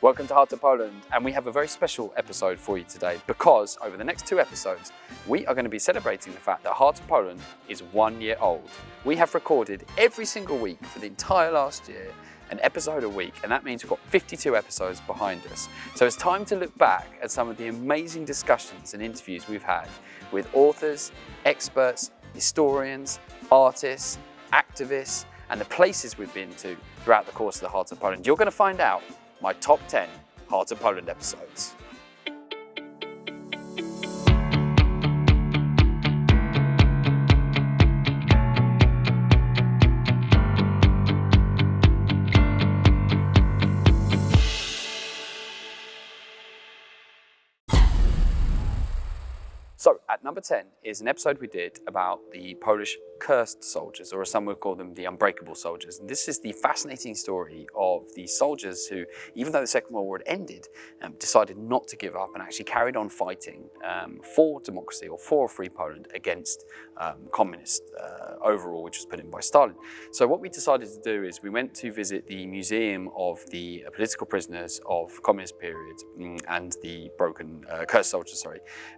Welcome to Heart of Poland, and we have a very special episode for you today because over the next 2 episodes, we are going to be celebrating the fact that Heart of Poland is 1 year old. We have recorded every single week for the entire last year, an episode a week, and that means we've got 52 episodes behind us. So it's time to look back at some of the amazing discussions and interviews we've had with authors, experts, historians, artists, activists, and the places we've been to throughout the course of the Heart of Poland. You're going to find out my top 10 Heart of Poland episodes. So at number 10 is an episode we did about the Polish cursed soldiers, or as some would call them, the unbreakable soldiers. And this is the fascinating story of the soldiers who, even though the Second World War had ended, decided not to give up and actually carried on fighting for democracy or for a free Poland against communist overall, which was put in by Stalin. So what we decided to do is we went to visit the museum of the political prisoners of communist period and the cursed soldiers,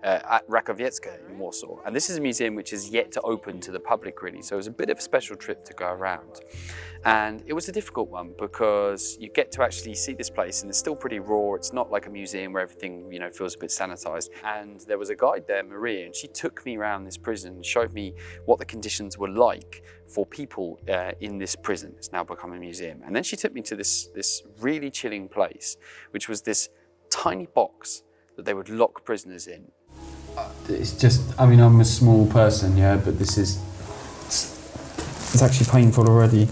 at Rakowiecka in Warsaw. And this is a museum which is yet to open to the public, really, so it was a bit of a special trip to go around. And it was a difficult one because you get to actually see this place and it's still pretty raw. It's not like a museum where everything, feels a bit sanitized. And there was a guide there, Maria, and she took me around this prison and showed me what the conditions were like for people in this prison. It's now become a museum. And then she took me to this really chilling place, which was this tiny box that they would lock prisoners in. It's just, I'm a small person, but it's actually painful already.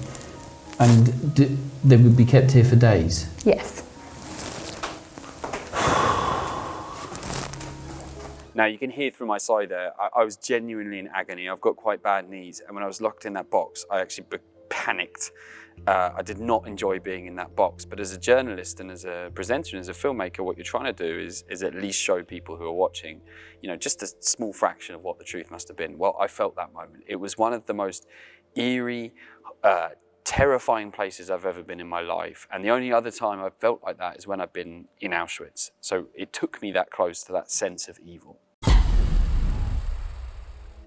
And they would be kept here for days? Yes. Now you can hear through my sigh there, I was genuinely in agony. I've got quite bad knees, and when I was locked in that box, I actually panicked. I did not enjoy being in that box, but as a journalist and as a presenter and as a filmmaker, what you're trying to do is at least show people who are watching, just a small fraction of what the truth must have been. Well, I felt that moment. It was one of the most eerie, terrifying places I've ever been in my life. And the only other time I've felt like that is when I've been in Auschwitz. So it took me that close to that sense of evil.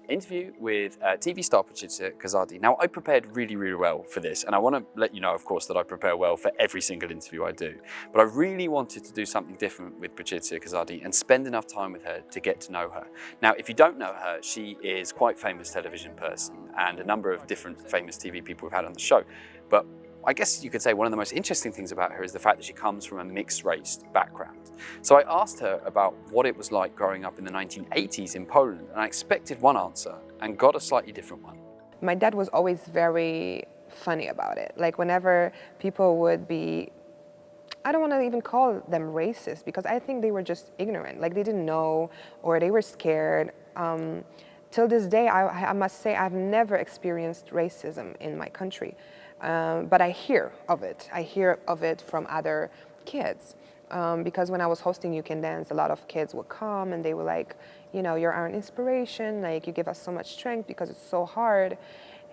Interview with TV star Patricia Kazadi. Now, I prepared really, really well for this, and I want to let you know, of course, that I prepare well for every single interview I do. But I really wanted to do something different with Patricia Kazadi and spend enough time with her to get to know her. Now, if you don't know her, she is quite a famous television person, and a number of different famous TV people we've had on the show. But I guess you could say one of the most interesting things about her is the fact that she comes from a mixed-race background. So I asked her about what it was like growing up in the 1980s in Poland, and I expected one answer and got a slightly different one. My dad was always very funny about it. Like whenever people would be, I don't want to even call them racist because I think they were just ignorant. Like they didn't know or they were scared. Till this day, I must say I've never experienced racism in my country. But I hear of it. I hear of it from other kids. Because when I was hosting You Can Dance, a lot of kids would come and they were like, you're our inspiration, like you give us so much strength because it's so hard.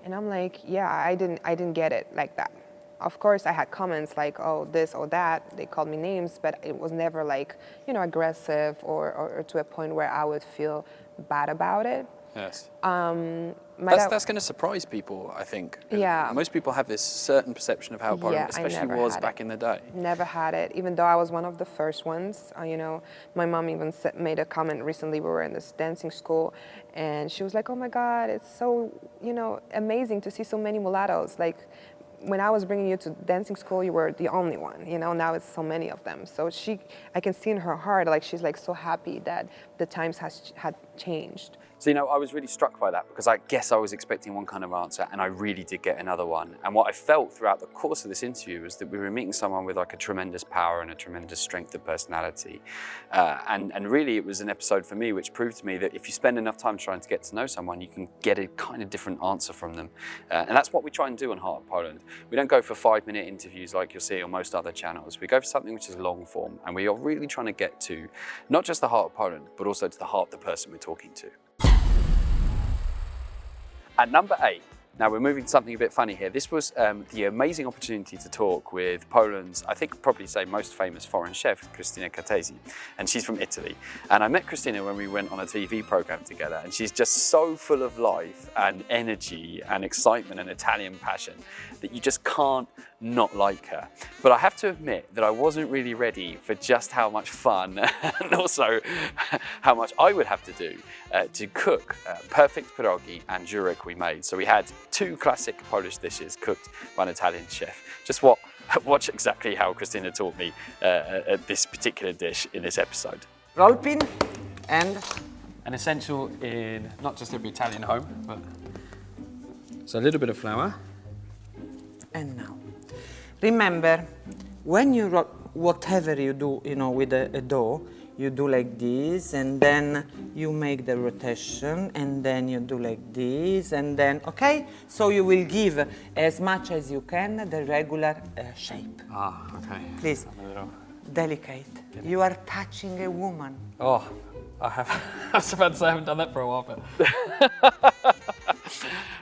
And I'm like, yeah, I didn't get it like that. Of course, I had comments like, oh, this or that. They called me names, but it was never like, aggressive or to a point where I would feel bad about it. Yes. That's going to surprise people, I think. Yeah. Most people have this certain perception of how Poland especially was back in the day. Never had it, even though I was one of the first ones. My mom even made a comment recently. We were in this dancing school, and she was like, oh my God, it's so, amazing to see so many mulattoes. Like, when I was bringing you to dancing school, you were the only one, now it's so many of them. So I can see in her heart, like she's like so happy that the times had changed. So, I was really struck by that because I guess I was expecting one kind of answer and I really did get another one. And what I felt throughout the course of this interview was that we were meeting someone with like a tremendous power and a tremendous strength of personality. And really it was an episode for me which proved to me that if you spend enough time trying to get to know someone, you can get a kind of different answer from them. And that's what we try and do on Heart of Poland. We don't go for 5-minute interviews like you'll see on most other channels. We go for something which is long form, and we are really trying to get to not just the heart of Poland, but also to the heart of the person we're talking to. At number 8, Now we're moving to something a bit funny here. This was the amazing opportunity to talk with Poland's, I think probably say most famous foreign chef, Patricia Kazadi, and she's from Italy. And I met Christina when we went on a TV program together, and she's just so full of life and energy and excitement and Italian passion that you just can't not like her. But I have to admit that I wasn't really ready for just how much fun and also how much I would have to do to cook perfect pierogi and jurek we made. So we had 2 classic Polish dishes cooked by an Italian chef. Just watch exactly how Christina taught me this particular dish in this episode. Roll pin and An essential in not just every Italian home, but so a little bit of flour. now. Remember, when you roll, whatever you do, with a dough, you do like this, and then you make the rotation, and then you do like this, and then, okay? So you will give as much as you can the regular shape. Ah, okay. Please, delicate. You are touching a woman. Oh, I have. I was about to say I haven't done that for a while, but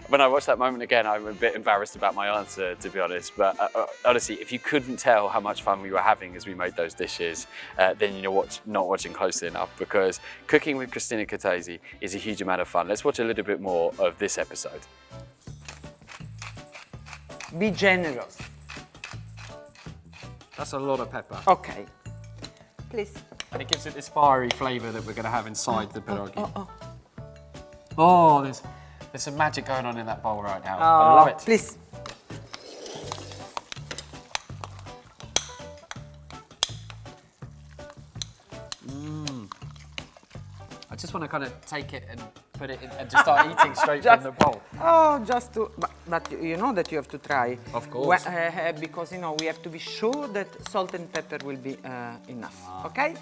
when I watched that moment again, I'm a bit embarrassed about my answer, to be honest. But honestly, if you couldn't tell how much fun we were having as we made those dishes, then you're not watching closely enough, because cooking with Patricia Kazadi is a huge amount of fun. Let's watch a little bit more of this episode. Be generous. That's a lot of pepper. Okay. Please. And it gives it this fiery flavour that we're going to have inside the pierogi. Oh, there's some magic going on in that bowl right now. I love it. Please. I just want to kind of take it and put it in and just start eating straight from the bowl. Oh, just to, but you know that you have to try. Of course. Because we have to be sure that salt and pepper will be enough. Okay?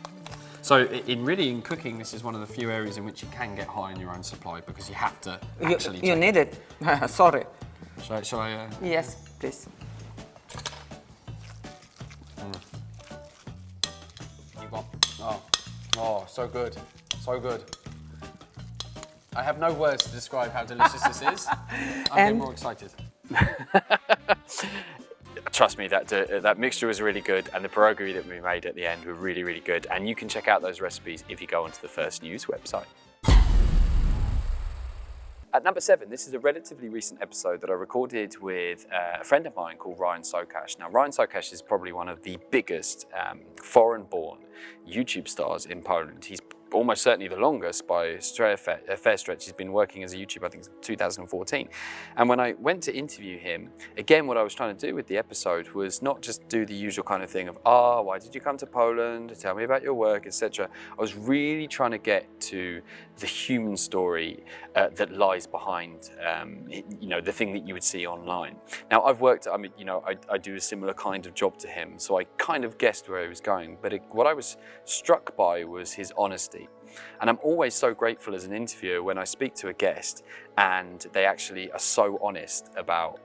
So in cooking, this is one of the few areas in which you can get high on your own supply, because you have to actually You need it. Sorry. Shall I? Yes, please. You got. Oh, so good. So good. I have no words to describe how delicious this is. I'm getting more excited. Trust me, that mixture was really good, and the pierogi that we made at the end were really, really good. And you can check out those recipes if you go onto the First News website. At number 7, this is a relatively recent episode that I recorded with a friend of mine called Ryan Socash. Now, Ryan Socash is probably one of the biggest foreign-born YouTube stars in Poland. He's almost certainly the longest by a fair stretch. He's been working as a YouTuber, I think, since 2014. And when I went to interview him, again, what I was trying to do with the episode was not just do the usual kind of thing of, why did you come to Poland? Tell me about your work, etc. I was really trying to get to the human story that lies behind, the thing that you would see online. Now, I've worked, I do a similar kind of job to him, so I kind of guessed where he was going. But what I was struck by was his honesty. And I'm always so grateful as an interviewer when I speak to a guest and they actually are so honest about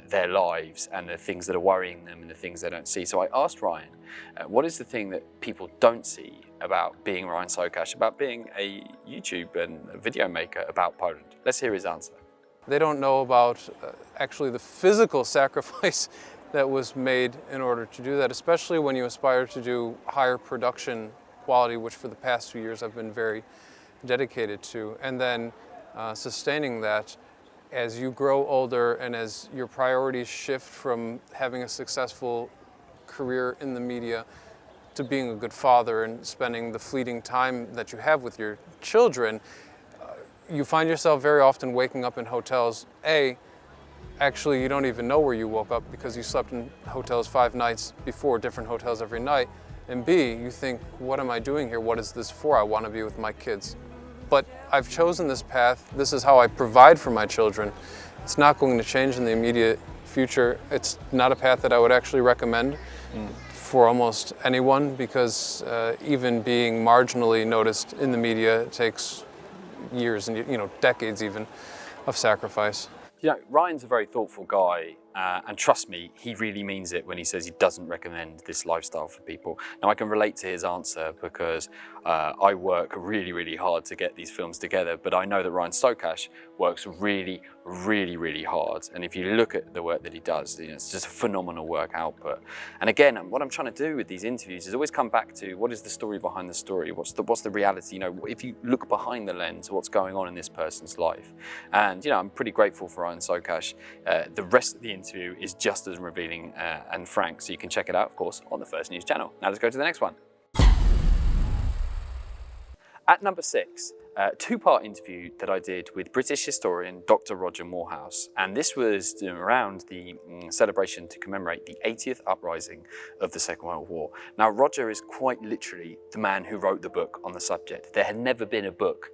their lives and the things that are worrying them and the things they don't see. So I asked Ryan, what is the thing that people don't see about being Ryan Socash, about being a YouTube and a video maker about Poland? Let's hear his answer. They don't know about actually the physical sacrifice that was made in order to do that, especially when you aspire to do higher production quality, which for the past 2 years I've been very dedicated to. And then sustaining that as you grow older and as your priorities shift from having a successful career in the media to being a good father and spending the fleeting time that you have with your children, you find yourself very often waking up in hotels. Actually, you don't even know where you woke up because you slept in hotels 5 nights before, different hotels every night. And B, you think, what am I doing here? What is this for? I want to be with my kids. But I've chosen this path. This is how I provide for my children. It's not going to change in the immediate future. It's not a path that I would actually recommend for almost anyone, because even being marginally noticed in the media takes years and decades even of sacrifice. Ryan's a very thoughtful guy, and trust me, he really means it when he says he doesn't recommend this lifestyle for people. Now, I can relate to his answer because I work really, really hard to get these films together, but I know that Ryan Socash works really, really, really hard. And if you look at the work that he does, it's just a phenomenal work output. And again, what I'm trying to do with these interviews is always come back to what is the story behind the story? What's the reality? If you look behind the lens, what's going on in this person's life? And I'm pretty grateful for Ryan Socash. The rest of the interview is just as revealing and frank, so you can check it out, of course, on the First News channel. Now let's go to the next one. At number 6, a two-part interview that I did with British historian Dr. Roger Morehouse, and this was around the celebration to commemorate the 80th uprising of the Second World War. Now, Roger is quite literally the man who wrote the book on the subject. There had never been a book,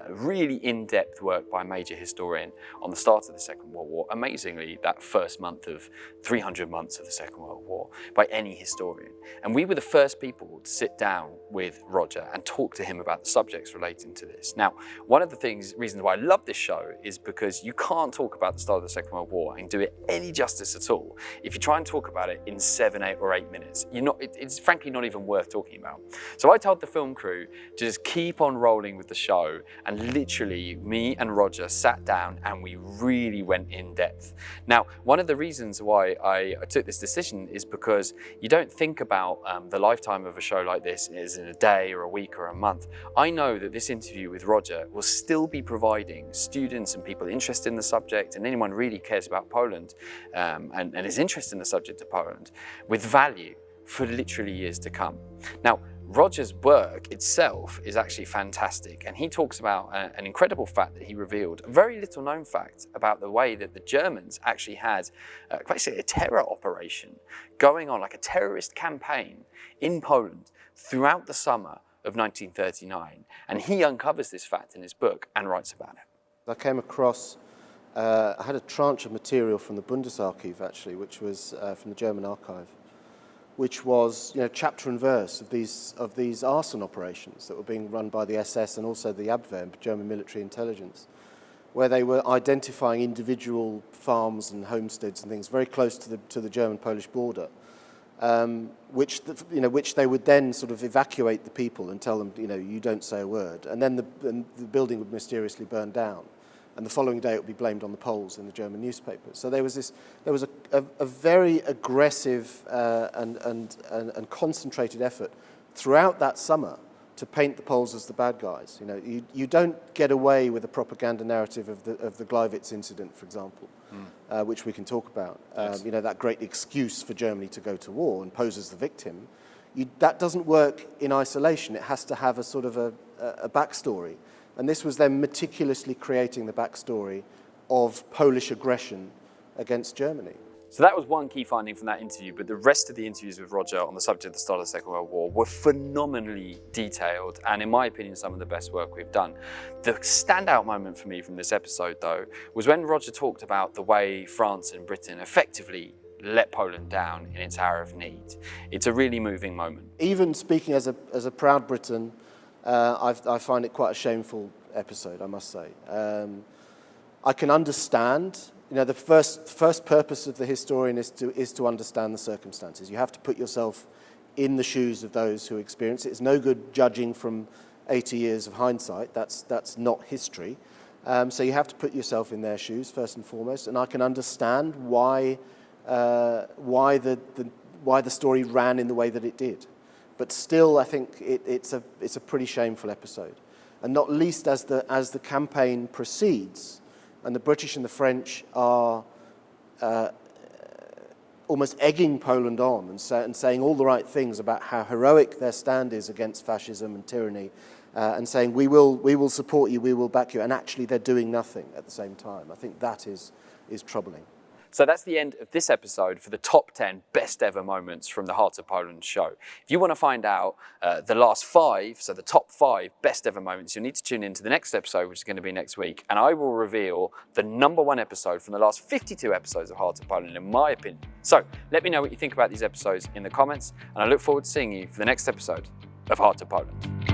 really in-depth work by a major historian on the start of the Second World War, amazingly, that first month of 300 months of the Second World War, by any historian. And we were the first people to sit down with Roger and talk to him about the subjects relating to this. Now, one of the reasons why I love this show is because you can't talk about the start of the Second World War and do it any justice at all if you try and talk about it in 7, 8 or 8 minutes. It's frankly not even worth talking about. So I told the film crew to just keep on rolling with the show, and literally me and Roger sat down and we really went in depth. Now, one of the reasons why I took this decision is because you don't think about the lifetime of a show like this as in a day or a week or a month. I know that this interview with Roger will still be providing students and people interested in the subject, and anyone really cares about Poland and is interested in the subject of Poland, with value for literally years to come. Now, Roger's work itself is actually fantastic, and he talks about an incredible fact that he revealed, a very little known fact about the way that the Germans actually had basically a terror operation going on, like a terrorist campaign in Poland throughout the summer of 1939, and he uncovers this fact in his book and writes about it. I came across, I had a tranche of material from the Bundesarchiv actually, which was from the German archive, which was chapter and verse of these arson operations that were being run by the SS and also the Abwehr, German military intelligence, where they were identifying individual farms and homesteads and things very close to the German-Polish border. Which they would then sort of evacuate the people and tell them, you don't say a word, and then the building would mysteriously burn down, and the following day it would be blamed on the Poles in the German newspapers. So there was a very aggressive and concentrated effort throughout that summer to paint the Poles as the bad guys. You don't get away with a propaganda narrative of the Gleiwitz incident, for example, which we can talk about. Yes. That great excuse for Germany to go to war and pose as the victim. That doesn't work in isolation. It has to have a sort of a backstory. And this was them meticulously creating the backstory of Polish aggression against Germany. So that was one key finding from that interview, but the rest of the interviews with Roger on the subject of the start of the Second World War were phenomenally detailed and, in my opinion, some of the best work we've done. The standout moment for me from this episode, though, was when Roger talked about the way France and Britain effectively let Poland down in its hour of need. It's a really moving moment. Even speaking as a proud Briton, I find it quite a shameful episode, I must say. I can understand. The first purpose of the historian is to understand the circumstances. You have to put yourself in the shoes of those who experience it. It's no good judging from 80 years of hindsight. That's not history. So you have to put yourself in their shoes first and foremost. And I can understand why the story ran in the way that it did. But still, I think it's a pretty shameful episode, and not least as the campaign proceeds. And the British and the French are almost egging Poland on and saying all the right things about how heroic their stand is against fascism and tyranny, and saying we will support you, we will back you, and actually they're doing nothing at the same time. I think that is troubling. So that's the end of this episode for the top 10 best ever moments from the Heart of Poland show. If you want to find out the last 5, so the top 5 best ever moments, you'll need to tune in to the next episode, which is going to be next week, and I will reveal the #1 episode from the last 52 episodes of Heart of Poland, in my opinion. So let me know what you think about these episodes in the comments, and I look forward to seeing you for the next episode of Heart of Poland.